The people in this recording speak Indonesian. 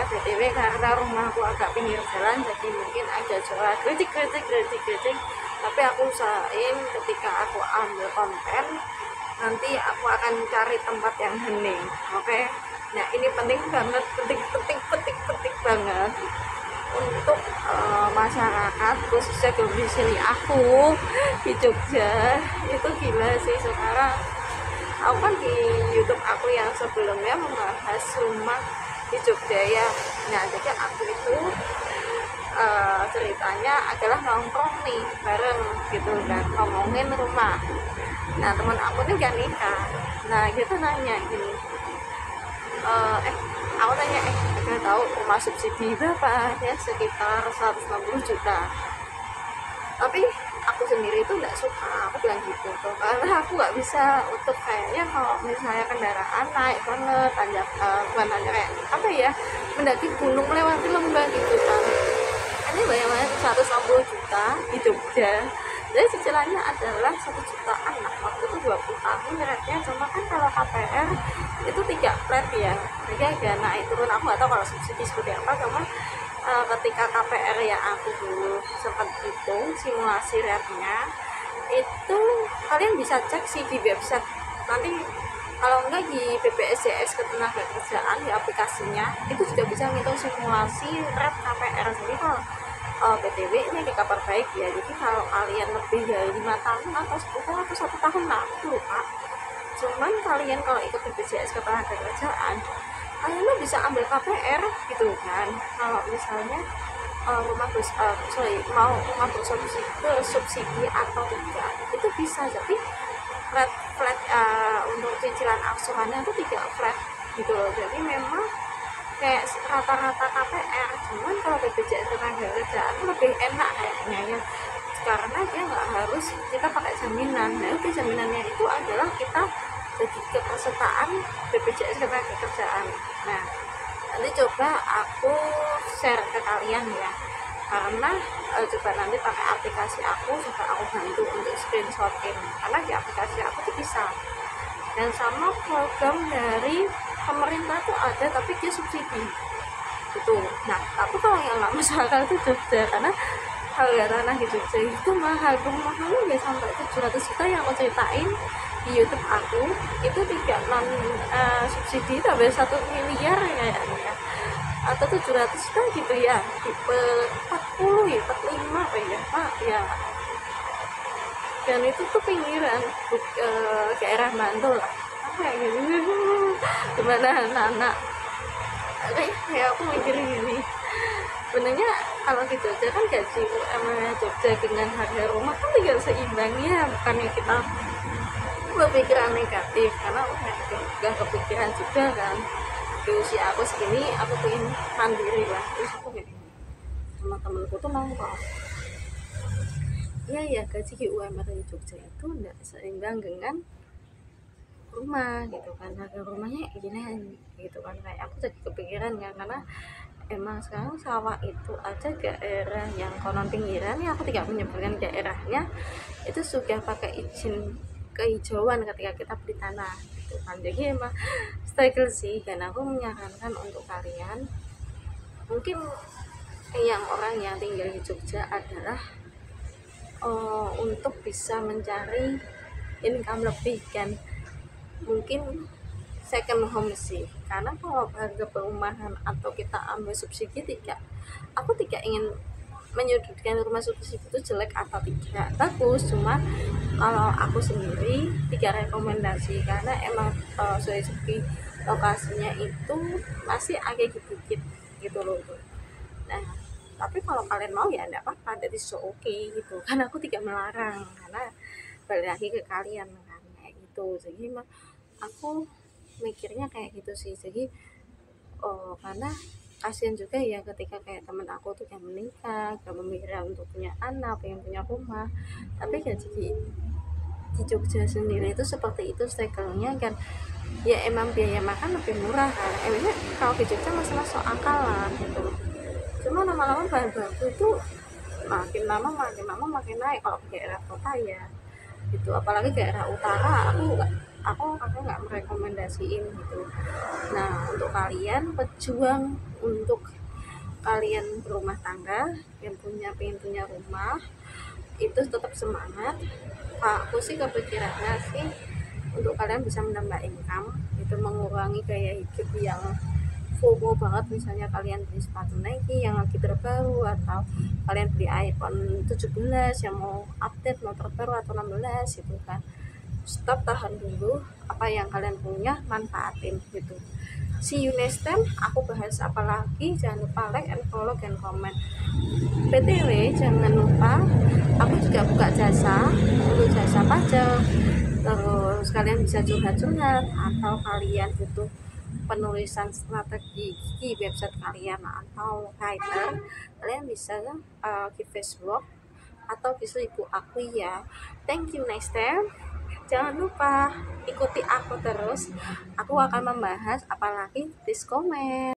BTW karena rumahku agak pinggir jalan jadi mungkin agak suara kritik, tapi aku usahain ketika aku ambil konten nanti aku akan cari tempat yang hening. Oke. Nah ini penting banget, penting banget untuk masyarakat khususnya domisili aku di Jogja. Itu gila sih, sekarang aku kan di YouTube aku yang sebelumnya membahas rumah di Jogja ya. Nah jadi aku itu ceritanya adalah nongkrong nih bareng gitu kan, ngomongin rumah. Nah teman aku nih gak nikah, nah gitu nanya gini, aku tanya ada tahu rumah subsidi berapa ya, sekitar 160 juta. Tapi aku sendiri itu nggak suka, aku bilang gitu tuh, karena aku nggak bisa untuk kayaknya kalau misalnya kendaraan naik banget tanjak, bukan tanjak, kayak apa ya, mendaki gunung melewati lembah gitu kan. Ini bayangin 160 juta di Jogja, jadi cicilannya adalah 1 jutaan. Nah waktu itu 20 tahun rate-nya, cuma kan kalau KPR itu 3 flat ya, jadi agak naik turun. Aku nggak tahu kalau subsidi seperti apa, cuma ketika KPR yang aku dulu sempat hitung simulasi rate-nya itu, kalian bisa cek sih di website, nanti kalau enggak di BPJS Ketenagakerjaan di aplikasinya itu juga bisa ngitung simulasi rate KPR. Jadi kalau BTW ini ada kabar baik ya, jadi kalau kalian lebih dari 5 tahun atau 10 tahun atau 1 tahun, nah aku lupa, cuman kalian kalau ikut BPJS Ketenagakerjaan kalian tuh bisa ambil KPR gitu kan. Kalau misalnya rumah mau rumah bersubsidi atau tidak itu bisa, jadi flat untuk cicilan angsurannya itu 3 flat gitu loh. Jadi memang kayak rata-rata KPR, cuman kalau BPJS Ketenagakerjaan lebih enak kayaknya ya, karena dia nggak harus kita pakai jaminan. Nah itu jaminannya itu adalah kita jadi kepesertaan BPJS Ketenagakerjaan. Nah nanti coba aku share ke kalian ya, karena coba nanti pakai aplikasi aku, coba aku bantu untuk screenshotin, karena di aplikasi aku tuh bisa. Dan sama program dari pemerintah tuh ada, tapi dia subsidi gitu. Nah tapi kalau yang nggak masuk akal itu Jogja, karena harga tanah di Jogja itu mahal, mahalnya ya sampai 700 juta yang aku ceritain di YouTube aku. Itu tidak non subsidi sampai 1 miliar kayaknya, atau 700 juta gitu ya, tipe 40 ya, 45 apa ya Pak ya. Dan itu tuh pinggiran daerah Bantul lah, apa ya gitu. Gimana anak-anak kayak aku mikir gini, sebenarnya kalau di Jogja kan gaji UMR Jogja dengan harga rumah kan tidak seimbang ya, bukannya kita berpikiran negatif, karena udah kepikiran juga kan di usia aku segini, aku pengen mandiri lah. Terus aku kayak sama temenku tuh nongkrong, iya ya gaji di UMR di Jogja itu enggak seimbang dengan rumah gitu kan, harga rumahnya gini gitu kan. Kayak aku jadi kepikiran ya, karena emang sekarang sawah itu aja daerah yang konon pinggiran ya, aku tidak menyebutkan daerahnya, itu sudah pakai izin kehijauan ketika kita beli tanah gitu kan. Jadi emang struggle sih, dan aku menyarankan untuk kalian mungkin yang orang yang tinggal di Jogja adalah untuk bisa mencari income lebih kan, mungkin second home sih. Karena kalau harga perumahan atau kita ambil subsidi, aku tidak ingin menyudutkan rumah subsidi itu jelek atau tidak bagus, cuma kalau aku sendiri 3 rekomendasi, karena emang dari segi lokasinya itu masih agak dikit gitu loh. Nah tapi kalau kalian mau ya enggak apa-apa, jadi so okay gitu kan, aku tidak melarang, karena balik lagi ke kalian kan kayak gitu. Jadi aku mikirnya kayak gitu sih. Jadi karena kasihan juga ya ketika kayak temen aku tuh yang menikah, gak memikirkan untuk punya anak, pengen punya rumah, tapi gaji di Jogja sendiri itu seperti itu struggle-nya kan. Ya emang biaya makan lebih murah kan, emangnya kalau di Jogja masalah masuk akal lah gitu. Cuma lama-lama bahan baku itu makin lama makin naik kalau di daerah kota ya gitu. Apalagi daerah utara, aku aku nggak merekomendasiin gitu. Nah, untuk kalian pejuang, untuk kalian berumah tangga yang pengen punya rumah, itu tetap semangat. Aku sih kepikirannya sih untuk kalian bisa menambah income, itu mengurangi gaya hidup yang FOMO banget. Misalnya kalian beli sepatu Nike yang lagi terbaru, atau kalian beli iPhone 17 yang mau update, mau terbaru atau 16 gitu kan. Stop, tahan dulu, apa yang kalian punya manfaatin gitu. See you next time, aku bahas apa lagi. Jangan lupa like and follow and comment. BTW jangan lupa, aku juga buka jasa untuk jasa pajak, terus kalian bisa curhat-curhat, atau kalian butuh penulisan strategi di website kalian atau writer, kalian bisa di Facebook atau bisa ibu aku ya. Thank you, next time. Jangan lupa ikuti aku terus, aku akan membahas apalagi, please comment.